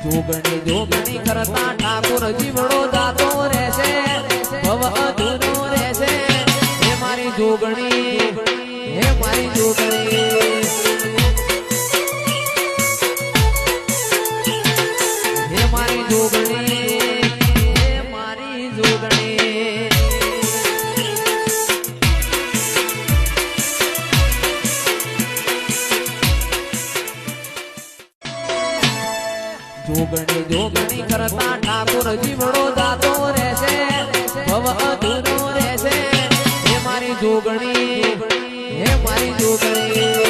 જોગણી જોગણી કરતા ઠાકોર જીવડો દાતો રહેશે ભવ અધૂરો રહેશે હે મારી જોગણી હે મારી જોગણી હે મારી જોગણી હે મારી જોગણી જોગણી જોગણી કરતા ઠાકોર જીવડો દાતો રહેશે ભવ અધૂરો રહેશે હે મારી જોગણી હે મારી જોગણી